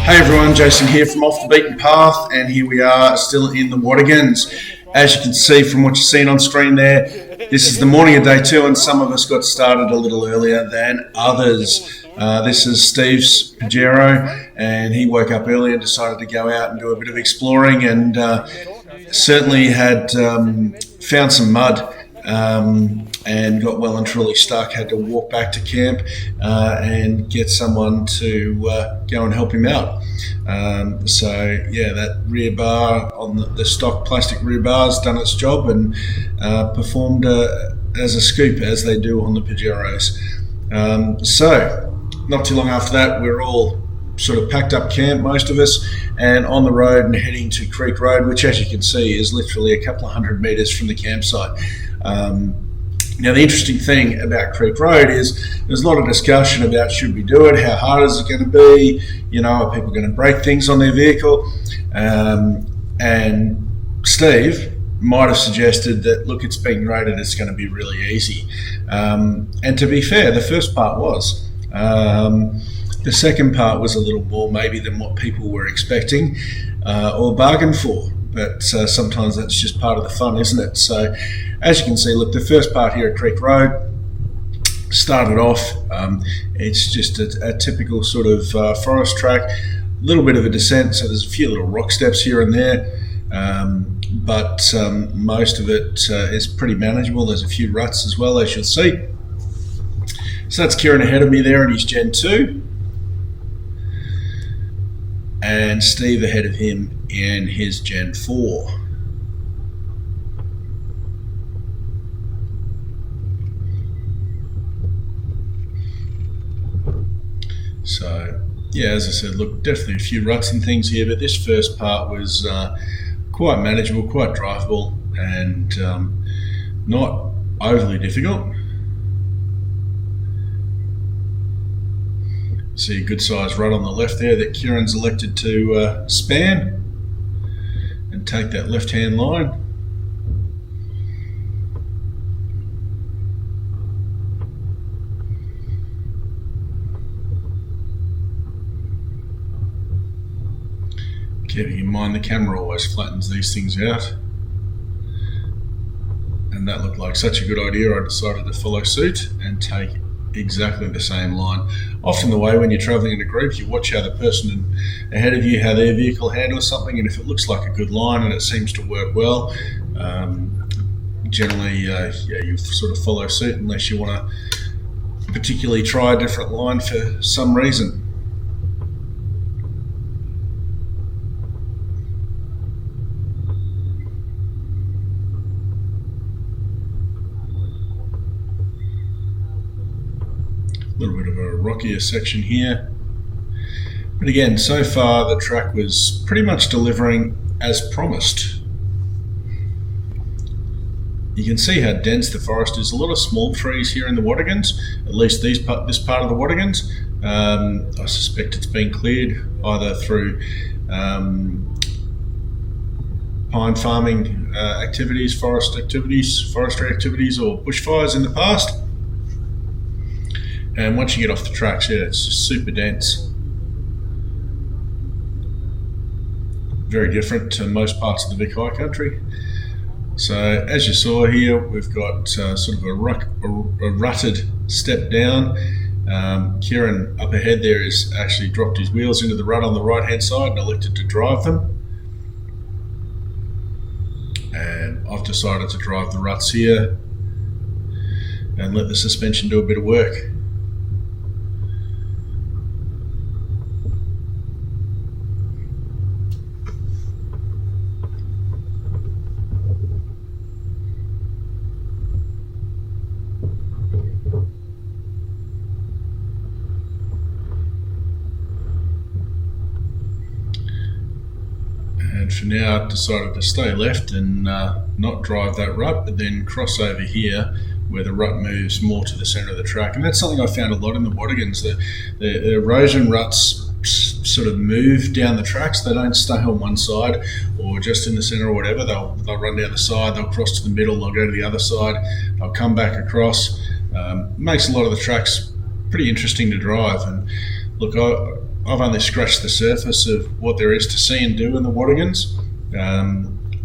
Hey everyone, Jason here from Off the Beaten Path, and here we are still in the Watagans. As you can see from what you're seeing on screen there, this is the morning of day 2, and some of us got started a little earlier than others. This is Steve's Pajero, and he woke up early and decided to go out and do a bit of exploring, and certainly had found some mud. And got well and truly stuck, had to walk back to camp and get someone to go and help him out. So yeah, that rear bar on the stock plastic rear bar's done its job and performed as a scoop, as they do on the Pajeros. So not too long after that, we're all sort of packed up camp, most of us, and on the road and heading to Creek Road, which, as you can see, is literally a couple of 100 metres from the campsite. Now, the interesting thing about Creek Road is there's a lot of discussion about should we do it, how hard is it going to be, you know, are people going to break things on their vehicle? And Steve might have suggested that, look, it's being rated, it's going to be really easy. And to be fair, the first part was. The second part was a little more maybe than what people were expecting or bargained for. But sometimes that's just part of the fun, isn't it? So as you can see, look, the first part here at Creek Road started off. It's just a typical sort of forest track, a little bit of a descent, so there's a few little rock steps here and there, but most of it is pretty manageable. There's a few ruts as well, as you'll see. So that's Kieran ahead of me there in his Gen 2. And Steve ahead of him in his Gen 4. So, yeah, as I said, look, definitely a few ruts and things here, but this first part was quite manageable, quite drivable, and not overly difficult. See a good sized rut on the left there that Kieran's elected to span and take that left hand line. Keeping in mind the camera always flattens these things out, and that looked like such a good idea, I decided to follow suit and take exactly the same line. Often the way when you're traveling in a group, you watch how the person ahead of you, how their vehicle handles something, and if it looks like a good line and it seems to work well, generally yeah, you sort of follow suit unless you want to particularly try a different line for some reason. A little bit of a rockier section here, but again, so far the track was pretty much delivering as promised. You can see how dense the forest is. A lot of small trees here in the Watagans, at least this part of the Watagans. I suspect it's been cleared either through pine farming activities, forestry activities, or bushfires in the past. And once you get off the tracks, yeah, it's just super dense. Very different to most parts of the Vic High Country. So as you saw here, we've got sort of a rutted step down. Kieran up ahead there has actually dropped his wheels into the rut on the right hand side and elected to drive them. And I've decided to drive the ruts here and let the suspension do a bit of work. And for now, I've decided to stay left and not drive that rut, but then cross over here where the rut moves more to the centre of the track. And that's something I found a lot in the Watagans. The erosion ruts sort of move down the tracks. They don't stay on one side or just in the centre or whatever. They'll run down the side, they'll cross to the middle, they'll go to the other side, they'll come back across. Makes a lot of the tracks pretty interesting to drive. And look, I've only scratched the surface of what there is to see and do in the Watagans.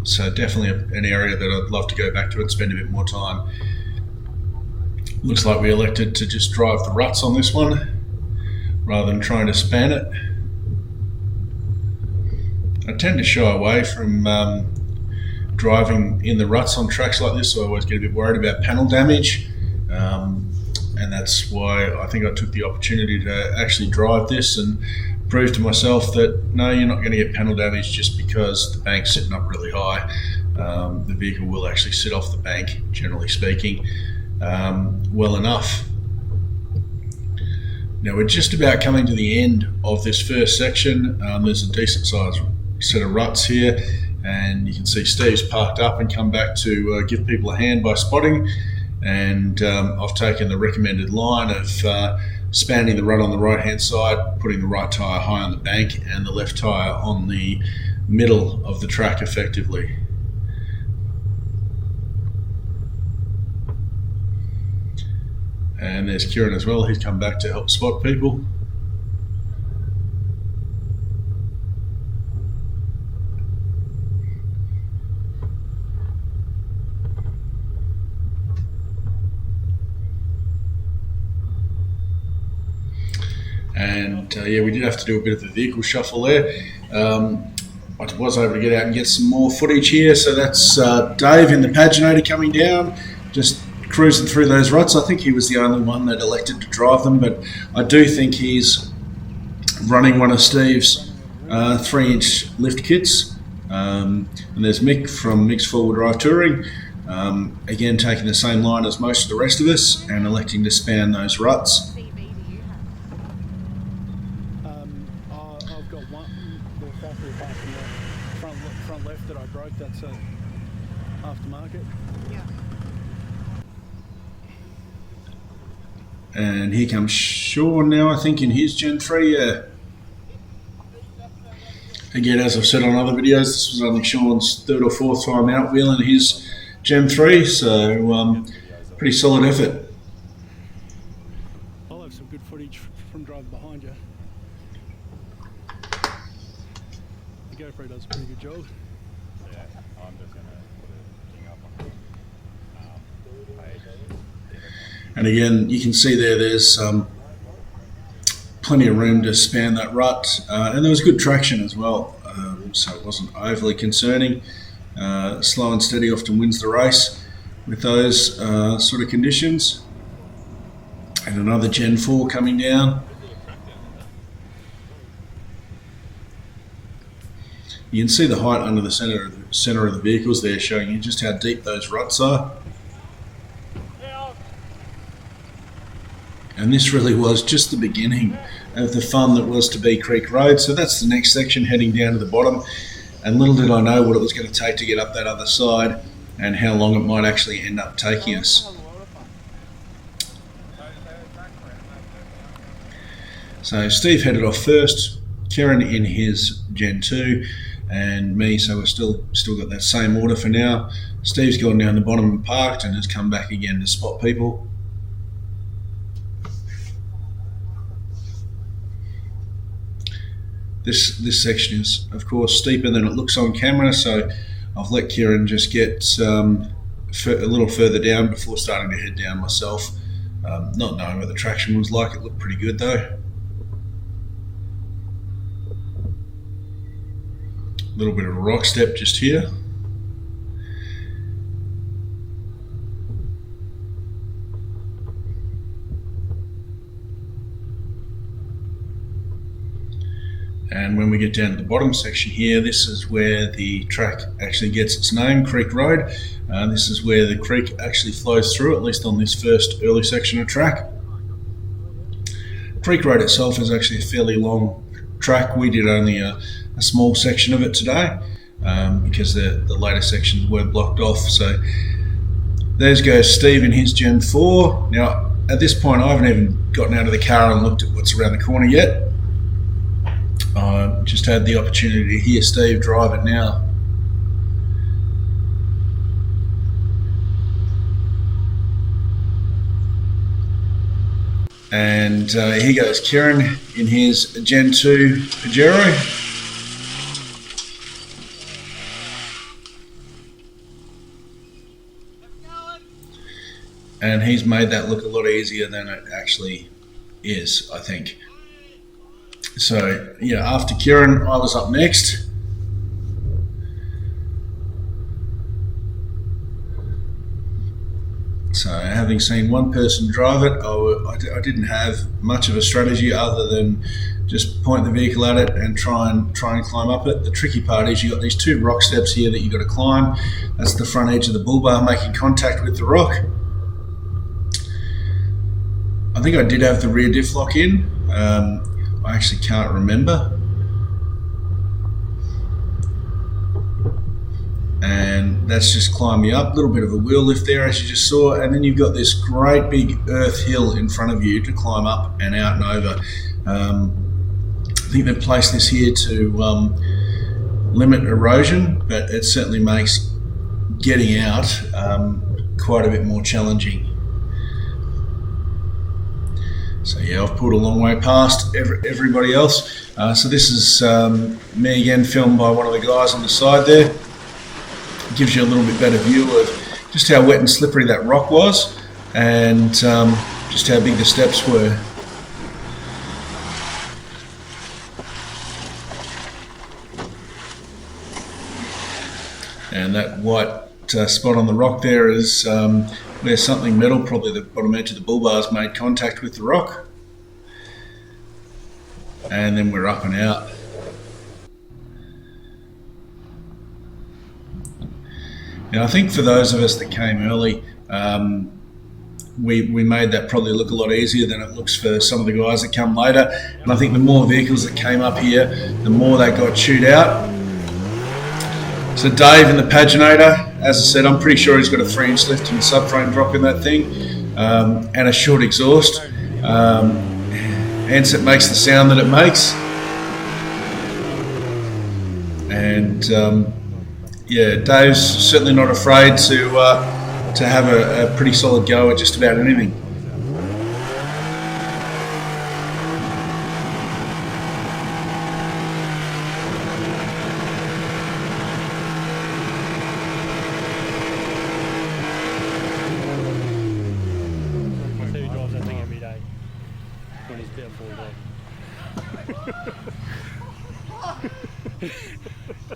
So definitely an area that I'd love to go back to and spend a bit more time. Looks like we elected to just drive the ruts on this one rather than trying to span it. I tend to shy away from driving in the ruts on tracks like this, so I always get a bit worried about panel damage. And that's why I think I took the opportunity to actually drive this and prove to myself that no, you're not going to get panel damage just because the bank's sitting up really high. The vehicle will actually sit off the bank, generally speaking, well enough. Now we're just about coming to the end of this first section. There's a decent sized set of ruts here, and you can see Steve's parked up and come back to give people a hand by spotting. And I've taken the recommended line of spanning the rut on the right hand side, putting the right tyre high on the bank and the left tyre on the middle of the track effectively. And there's Kieran as well, he's come back to help spot people. And yeah, we did have to do a bit of a vehicle shuffle there. I was able to get out and get some more footage here. So that's Dave in the paginator coming down, just cruising through those ruts. I think he was the only one that elected to drive them, but I do think he's running one of Steve's 3-inch lift kits. And there's Mick from Mick's 4-wheel drive touring, again taking the same line as most of the rest of us and electing to span those ruts. I've got one, the factory part from the front left that I broke, that's a aftermarket. Yeah. And here comes Sean now, I think, in his Gen 3. Again, as I've said on other videos, this was only Sean's 3rd or 4th time out wheeling his Gen 3, so pretty solid effort. I'll have some good footage from driving behind you. The GoPro does a pretty good job. Yeah, I'm just going to put a thing up on the page. And again, you can see there's plenty of room to span that rut, and there was good traction as well, so it wasn't overly concerning. Slow and steady often wins the race with those sort of conditions. And another Gen 4 coming down. You can see the height under the center of the vehicles there, showing you just how deep those ruts are. And this really was just the beginning of the fun that was to be Creek Road. So that's the next section heading down to the bottom. And little did I know what it was going to take to get up that other side and how long it might actually end up taking us. So Steve headed off first, Kieran in his Gen 2, and me, so we're still got that same order for now. Steve's gone down the bottom and parked and has come back again to spot people. This section is, of course, steeper than it looks on camera, so I've let Kieran just get a little further down before starting to head down myself. Not knowing what the traction was like, it looked pretty good though. A little bit of a rock step just here. And when we get down to the bottom section here, this is where the track actually gets its name, Creek Road. This is where the creek actually flows through, at least on this first early section of track. Creek Road itself is actually a fairly long track. We did only a small section of it today because the later sections were blocked off. So there goes Steve in his Gen 4. Now, at this point, I haven't even gotten out of the car and looked at what's around the corner yet. Just had the opportunity to hear Steve drive it now. And here goes Kieran in his Gen 2 Pajero. And he's made that look a lot easier than it actually is, I think. So, yeah, after Kieran, I was up next. So, having seen one person drive it, I didn't have much of a strategy other than just point the vehicle at it and try and climb up it. The tricky part is you've got these two rock steps here that you've got to climb. That's the front edge of the bull bar making contact with the rock. I think I did have the rear diff lock in. I actually can't remember. And that's just climbing up, a little bit of a wheel lift there as you just saw, and then you've got this great big earth hill in front of you to climb up and out and over. I think they've placed this here to limit erosion, but it certainly makes getting out quite a bit more challenging. So yeah, I've pulled a long way past everybody else. So this is me again, filmed by one of the guys on the side there. It gives you a little bit better view of just how wet and slippery that rock was, and just how big the steps were. And that white spot on the rock there is where something metal, probably the bottom edge of the bull bars, made contact with the rock. And then we're up and out. Now I think for those of us that came early, we made that probably look a lot easier than it looks for some of the guys that come later. And I think the more vehicles that came up here, the more they got chewed out. So Dave in the Paginator, as I said, I'm pretty sure he's got a 3-inch lift and a subframe drop in that thing, and a short exhaust. Hence it makes the sound that it makes. And yeah, Dave's certainly not afraid to have a pretty solid go at just about anything.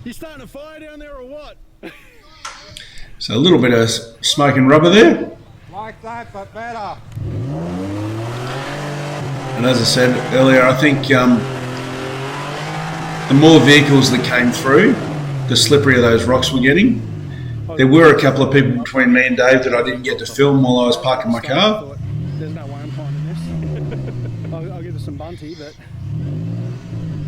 You starting a fire down there or what? So a little bit of smoke and rubber there. Like that, but better. And as I said earlier, I think the more vehicles that came through, the slipperier those rocks were getting. There were a couple of people between me and Dave that I didn't get to film while I was parking my car. There's no way I'm finding this. I'll give it some bunty, but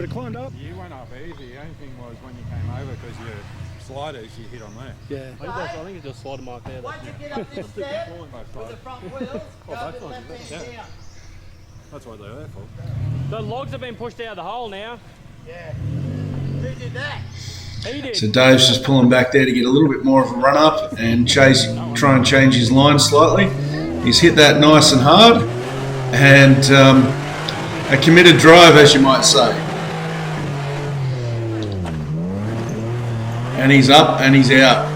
it climbed up. You went up easy. The only thing was when you came over, because your sliders you hit on there. Yeah. I think it's just a slide mark there. Once you get up this step with the front wheels, go to the left hand down. That's what they're there for. The logs have been pushed out of the hole now. Yeah. Who did that? He did. So Dave's just pulling back there to get a little bit more of a run up and try and change his line slightly. He's hit that nice and hard, and a committed drive, as you might say. And he's up and he's out.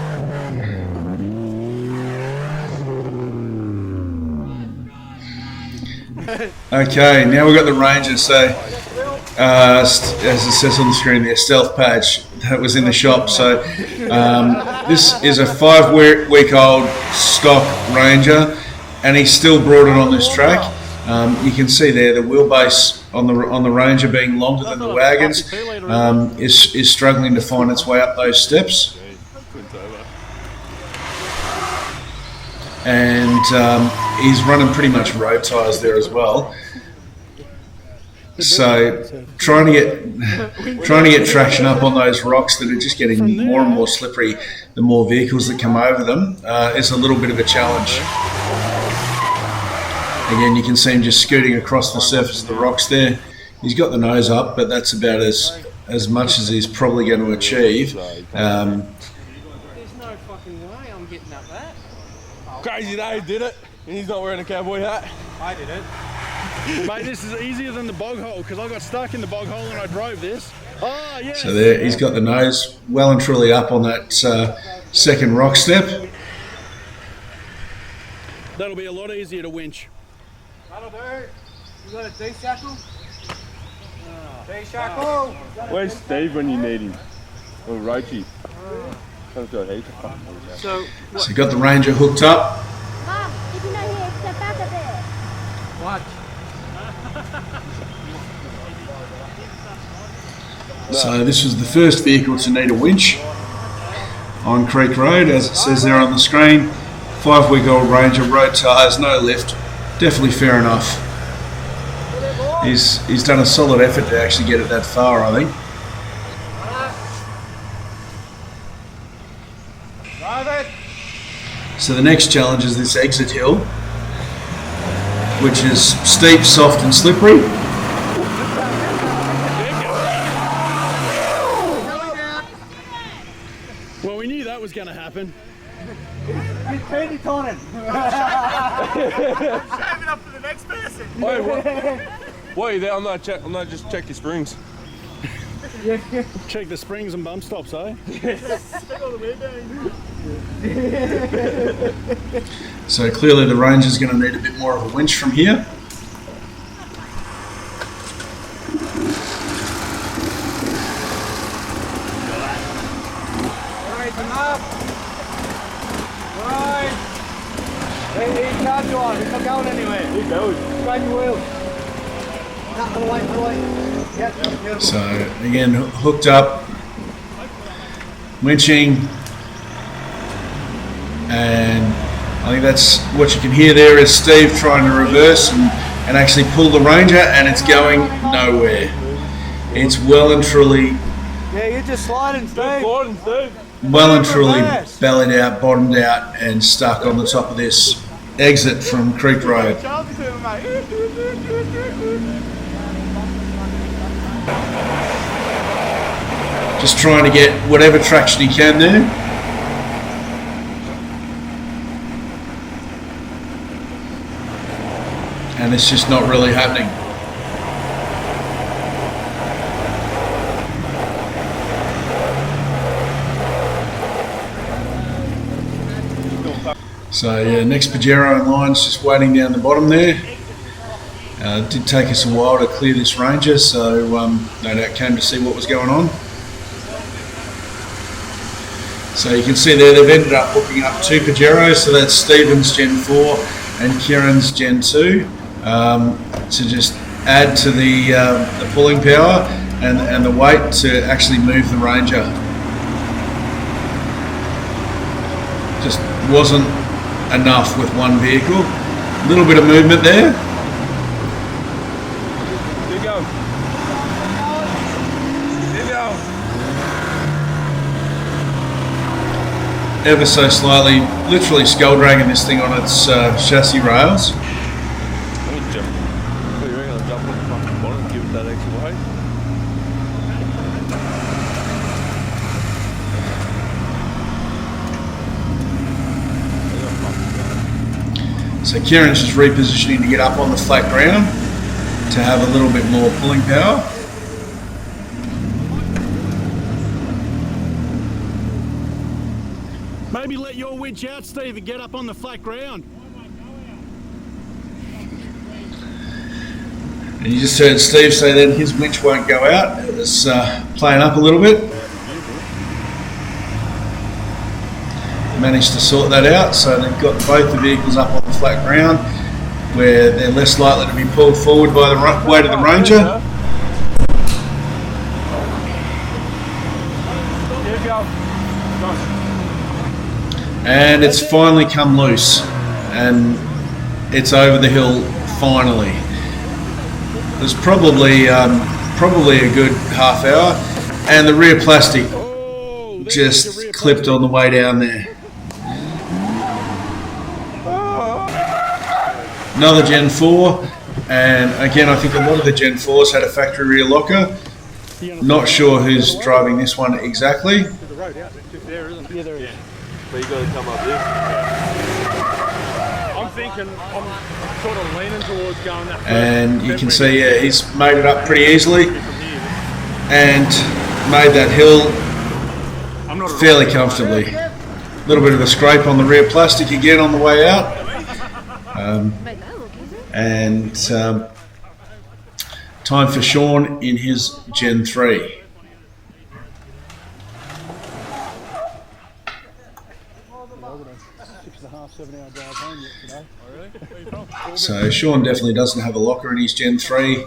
Okay, now we've got the Ranger. So, as it says on the screen there, stealth patch that was in the shop. So, this is a 5-week-old stock Ranger, and he still brought it on this track. You can see there the wheelbase on the Ranger being longer than the wagons is struggling to find its way up those steps. And he's running pretty much road tyres there as well. So trying to get traction up on those rocks that are just getting more and more slippery the more vehicles that come over them is a little bit of a challenge. Again, you can see him just scooting across the surface of the rocks there. He's got the nose up, but that's about as much as he's probably going to achieve. There's no fucking way I'm getting up that. Crazy Dave did it, and he's not wearing a cowboy hat. I did it. Mate, this is easier than the bog hole because I got stuck in the bog hole and I drove this. Oh, yes. So there, he's got the nose well and truly up on that second rock step. That'll be a lot easier to winch. That'll do. You got a D-shackle? D-shackle! Where's Steve when you need him? Or Roachy? Comes to a heap of fun. So, So you got the Ranger hooked up. Mom, if you're not here, step back a bit. What? So this was the first vehicle to need a winch on Creek Road, as it says there on the screen. 5-week-old Ranger, road tyres, no lift. Definitely fair enough. He's done a solid effort to actually get it that far, I think. So the next challenge is this exit hill, which is steep, soft and slippery. well, we knew that was going to happen. He's Penny Tonin. Shaving up for the next person. Wait, what? Why are you there? I'm not just check your springs. Check the springs and bump stops, eh? So clearly the Ranger's going to need a bit more of a winch from here. Right, come up. Right. He's charged you on. He's not going anywhere. He goes. Straight your wheel. No, put away, put away. Yep, beautiful. So again, hooked up, winching, and I think that's what you can hear there is Steve trying to reverse and actually pull the Ranger, and it's going nowhere. It's well and truly, Yeah, you're just sliding, Steve. Gordon, Steve. well and truly bellied out, bottomed out, and stuck on the top of this exit from Creek Road. Just trying to get whatever traction he can there. And it's just not really happening. So yeah, next Pajero in line's just waiting down the bottom there. It did take us a while to clear this Ranger, so no doubt came to see what was going on. So you can see there they've ended up hooking up 2 Pajeros, so that's Stephen's Gen 4 and Kieran's Gen 2, to just add to the pulling power and the weight to actually move the Ranger. Just wasn't enough with one vehicle. A little bit of movement there. Here you go. Here you go. Ever so slightly, literally skull dragging this thing on its chassis rails. Let me jump. What do you reckon? I'll jump on the fucking bonnet and give it that extra weight. So Kieran's just repositioning to get up on the flat ground to have a little bit more pulling power. Maybe let your winch out, Steve, and get up on the flat ground. And you just heard Steve say then his winch won't go out. It was playing up a little bit. Managed to sort that out, so they've got both the vehicles up on the flat ground where they're less likely to be pulled forward by the weight of the Ranger. Here you go. And it's finally come loose, and it's over the hill finally. There's probably a good half hour, and the rear plastic just clipped on the way down there. Another Gen 4, and again I think a lot of the Gen 4s had a factory rear locker. Not sure who's driving this one exactly. The road out there, isn't it? Yeah, there is. But you got to come up this. I'm thinking thinking I'm sort of leaning towards going that. And you can see, yeah, he's made it up pretty easily and made that hill fairly comfortably. A little bit of a scrape on the rear plastic again on the way out. Time for Sean in his Gen 3. So Sean definitely doesn't have a locker in his Gen 3.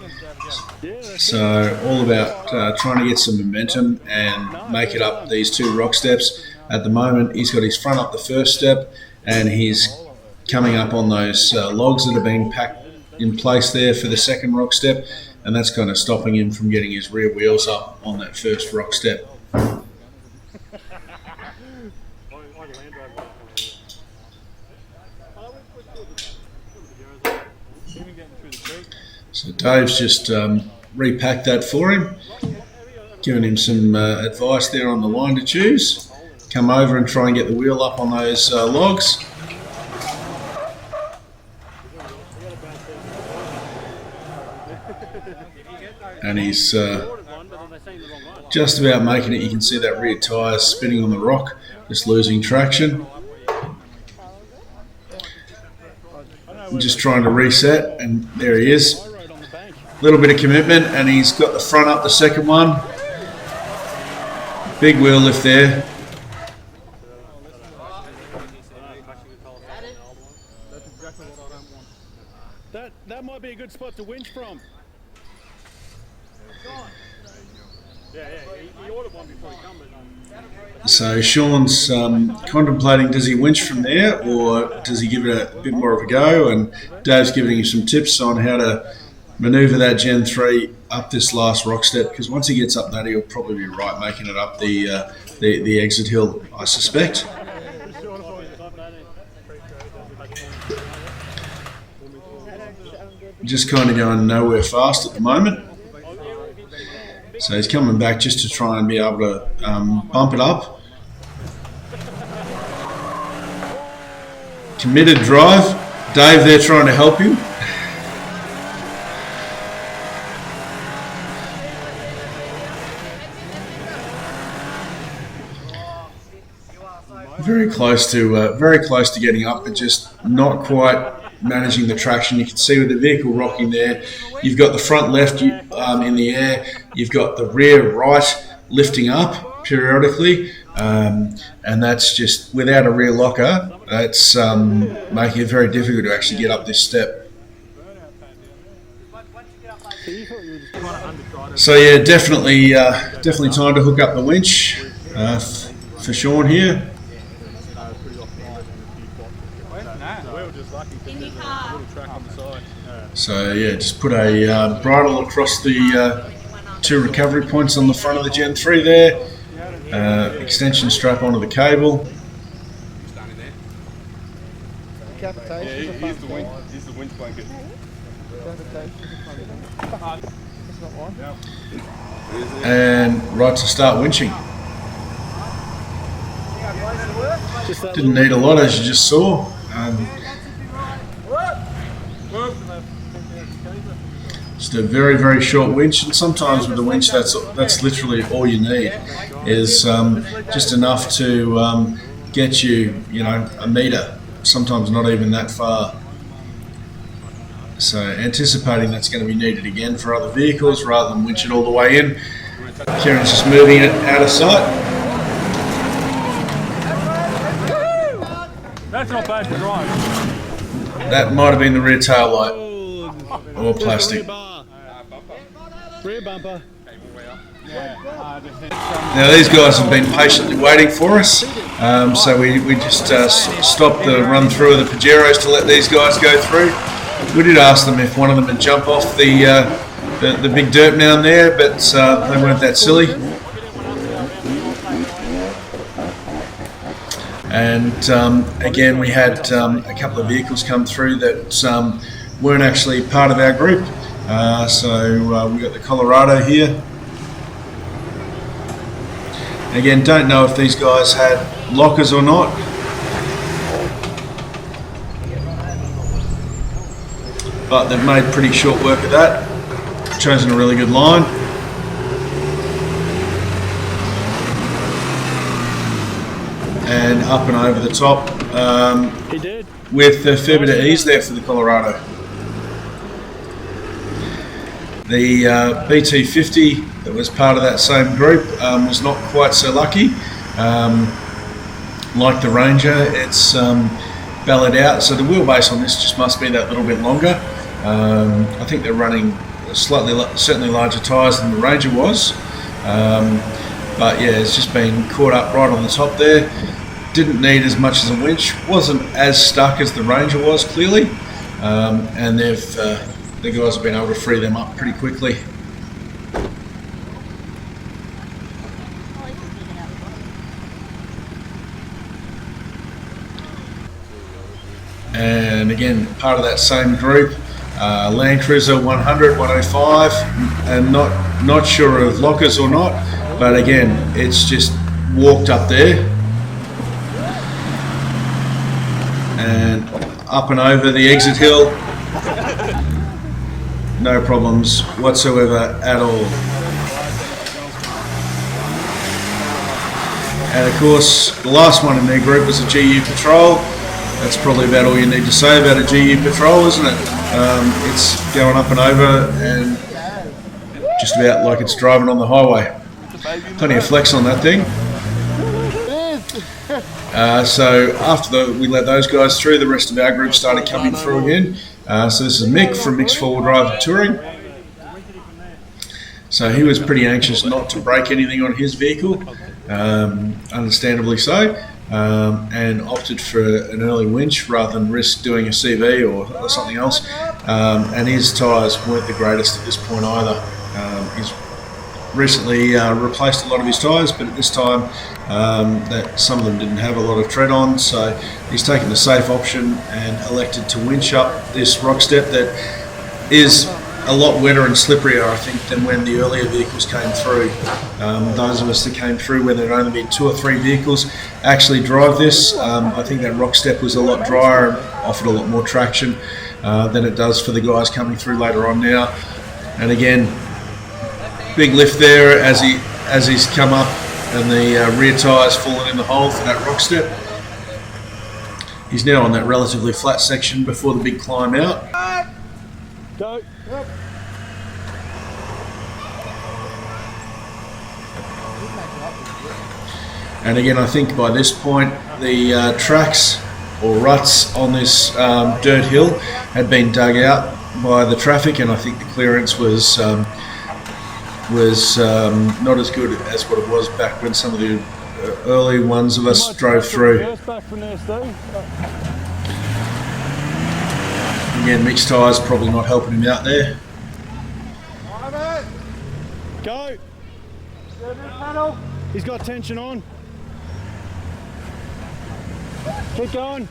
So all about trying to get some momentum and make it up these 2 rock steps. At the moment he's got his front up the first step and he's coming up on those logs that have been packed in place there for the second rock step, and that's kind of stopping him from getting his rear wheels up on that first rock step. So Dave's just repacked that for him, giving him some advice there on the line to choose. Come over and try and get the wheel up on those logs. And he's just about making it. You can see that rear tyre spinning on the rock, just losing traction. I'm just trying to reset, and there he is. A little bit of commitment, and he's got the front up the second one. Big wheel lift there. That might be a good spot to winch from. So Sean's contemplating, does he winch from there or does he give it a bit more of a go? And Dave's giving him some tips on how to manoeuvre that Gen 3 up this last rock step, because once he gets up that, he'll probably be right making it up the exit hill, I suspect. Just kind of going nowhere fast at the moment. So he's coming back just to try and be able to bump it up. Committed drive. Dave there trying to help him. Very close to getting up, but just not quite managing the traction. You can see with the vehicle rocking there, you've got the front left in the air, you've got the rear right lifting up periodically, and that's just, without a rear locker, that's making it very difficult to actually get up this step. So yeah, definitely time to hook up the winch for Sean here. So yeah, just put a bridle across the 2 recovery points on the front of the Gen 3 there, extension strap onto the cable. Yeah, here's the winch blanket. And right to start winching. Didn't need a lot, as you just saw. Just a very, very short winch, and sometimes with the winch that's literally all you need, is just enough to get you, a metre, sometimes not even that far. So anticipating that's going to be needed again for other vehicles rather than winch it all the way in. Kieran's just moving it out of sight. That's not bad to drive. That might have been the rear tail light or plastic. Rear bumper. Now these guys have been patiently waiting for us, so we just stopped the run through of the Pajeros to let these guys go through. We did ask them if one of them would jump off the big dirt mound there, but they weren't that silly. And again, we had a couple of vehicles come through that weren't actually part of our group. So we got the Colorado here. Again, don't know if these guys had lockers or not. but they've made pretty short work of that. Chosen a really good line. And up and over the top He did. with a fair bit of ease there for the Colorado. The BT50 that was part of that same group was not quite so lucky. Like the Ranger, it's bellowed out, so the wheelbase on this just must be that little bit longer. I think they're running certainly larger tyres than the Ranger was. But yeah, it's just been caught up right on the top there. Didn't need as much as a winch. Wasn't as stuck as the Ranger was, clearly. And the guys have been able to free them up pretty quickly. And again, part of that same group, Land Cruiser 100, 105, and not sure of lockers or not, but again, it's just walked up there and up and over the exit hill. No problems whatsoever at all. And of course, the last one in their group was a GU Patrol. That's probably about all you need to say about a GU Patrol, isn't it? It's going up and over and just about like it's driving on the highway. Plenty of flex on that thing. So after we let those guys through, the rest of our group started coming through again. So this is Mick from Mick's 4-wheel drive touring. So he was pretty anxious not to break anything on his vehicle, understandably so, and opted for an early winch rather than risk doing a CV or something else. And his tyres weren't the greatest at this point either. He's recently replaced a lot of his tyres, but at this time that some of them didn't have a lot of tread on, so he's taken the safe option and elected to winch up this rockstep that is a lot wetter and slipperier, I think, than when the earlier vehicles came through. Those of us that came through when there had only been 2 or 3 vehicles actually drive this. I think that rockstep was a lot drier and offered a lot more traction than it does for the guys coming through later on now. And again, big lift there as he's come up and the rear tyre's fallen in the hole for that rockstep. He's now on that relatively flat section before the big climb out. Go. Yep. And again, I think by this point the tracks or ruts on this dirt hill had been dug out by the traffic, and I think the clearance was not as good as what it was back when some of the early ones of us drove through. Again, mixed tyres probably not helping him out there. Go. He's got tension on. Keep going.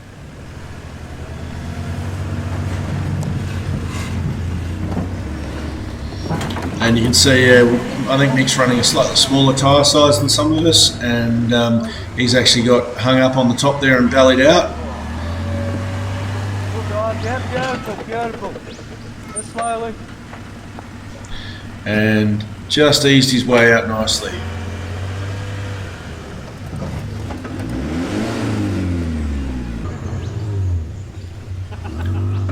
And you can see, I think Mick's running a slightly smaller tyre size than some of us, and he's actually got hung up on the top there and valleyed out. Beautiful. Just slowly. And just eased his way out nicely.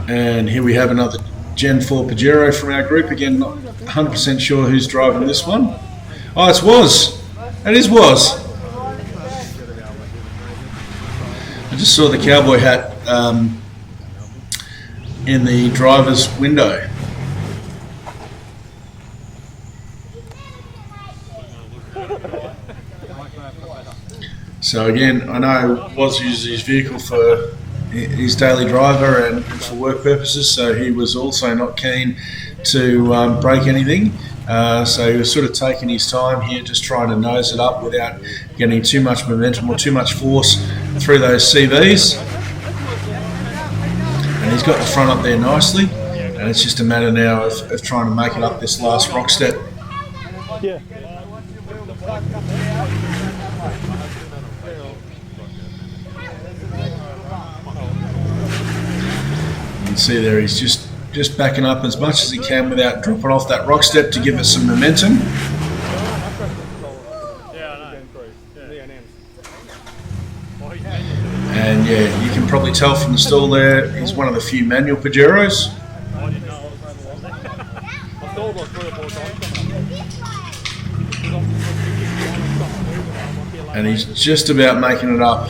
And here we have another Gen 4 Pajero from our group. Again, not 100% sure who's driving this one. Oh, it's Was. It is Was. I just saw the cowboy hat in the driver's window. So again, I know Was uses his vehicle for his daily driver and for work purposes, so he was also not keen to break anything. So he was sort of taking his time here, just trying to nose it up without getting too much momentum or too much force through those CVs. And he's got the front up there nicely, and it's just a matter now of trying to make it up this last rock step. Yeah. You can see there he's just just backing up as much as he can without dropping off that rock step to give it some momentum. And yeah, you can probably tell from the stall there, he's one of the few manual Pajeros. And he's just about making it up.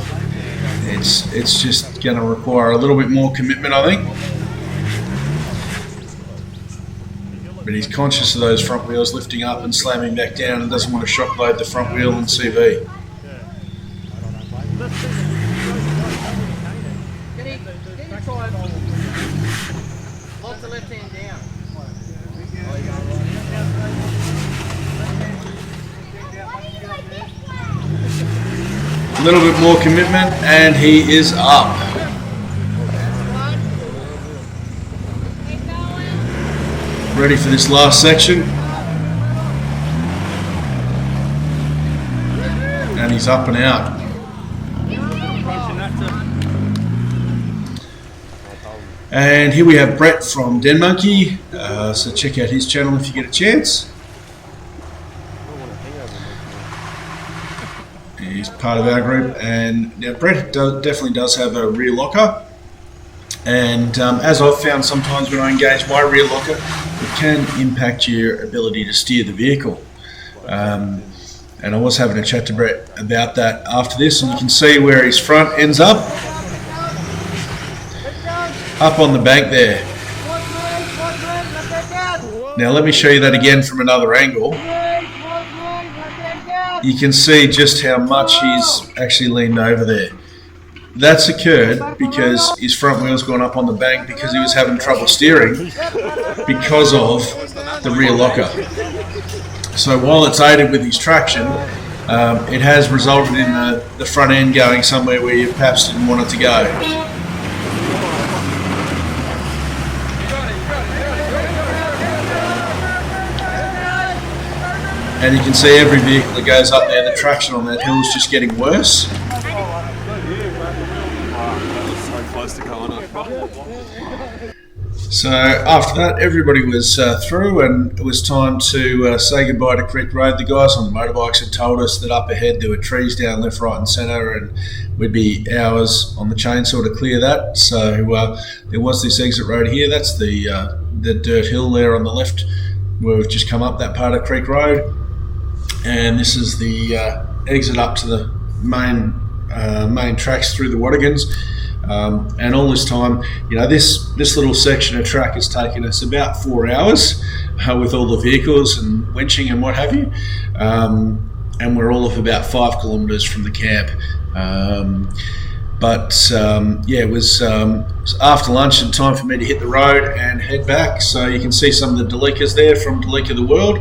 It's just going to require a little bit more commitment, I think. But he's conscious of those front wheels lifting up and slamming back down and doesn't want to shock load the front wheel and CV. Lots of left hand down. A little bit more commitment and he is up. Ready for this last section. And he's up and out. And here we have Brett from Den Monkey. So check out his channel if you get a chance. He's part of our group, and now Brett definitely does have a rear locker. And as I've found sometimes when I engage my rear locker, it can impact your ability to steer the vehicle. And I was having a chat to Brett about that after this, and you can see where his front ends up on the bank there. Now let me show you that again from another angle. You can see just how much he's actually leaned over there. That's occurred because his front wheel's gone up on the bank because he was having trouble steering because of the rear locker. So while it's aided with his traction, it has resulted in the front end going somewhere where you perhaps didn't want it to go. And you can see every vehicle that goes up there, the traction on that hill is just getting worse. So after that, everybody was through, and it was time to say goodbye to Creek Road. The guys on the motorbikes had told us that up ahead there were trees down left, right and centre, and we'd be hours on the chainsaw to clear that. So there was this exit road here. That's the dirt hill there on the left where we've just come up that part of Creek Road. And this is the exit up to the main tracks through the Watagans. And all this time, you know, this little section of track has taken us about 4 hours with all the vehicles and winching and what have you. And we're all of about 5 kilometres from the camp. Yeah, it was after lunch and time for me to hit the road and head back. So you can see some of the Delikas there from Delika the World.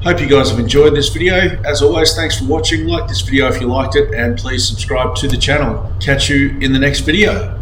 Hope you guys have enjoyed this video. As always, thanks for watching. Like this video if you liked it, and please subscribe to the channel. Catch you in the next video.